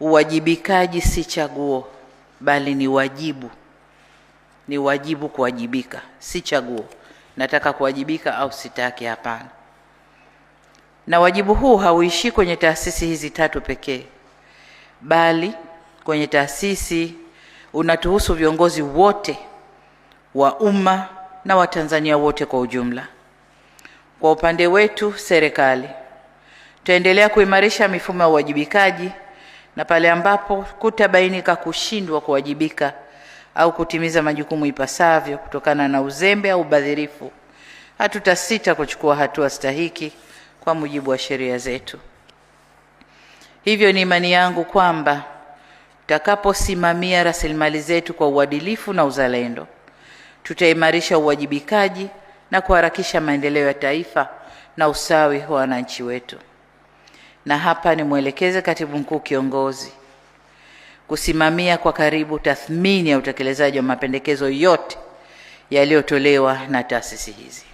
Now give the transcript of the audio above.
Uwajibikaji si chaguo, bali ni wajibu. Ni wajibu kuwajibika, si chaguo. Nataka kuwajibika au sitaki, hapana. Na wajibu huu hauishi kwenye taasisi hizi tatu pekee, bali kwenye taasisi unatuhusu viongozi wote wa umma na Watanzania wote kwa ujumla. Kwa upande wetu serikali, tutaendelea kuimarisha mifumo ya uwajibikaji, na pale ambapo kutabainika kushindwa kuwajibika au kutimiza majukumu ipasavyo kutokana na uzembe au ubadhirifu, hatutasita kuchukua hatua stahiki kwa mujibu wa sheria zetu. Hivyo ni imani yangu kwamba tutakaposimamia rasilimali zetu kwa uadilifu na uzalendo, tutaimarisha uwajibikaji na kuharakisha maendeleo ya taifa na usawi wa wananchi wetu. Na hapa nimwelekeze Katibu Mkuu Kiongozi kusimamia kwa karibu tathmini ya utekelezaji wa mapendekezo yote yaliyotolewa na taasisi hizi.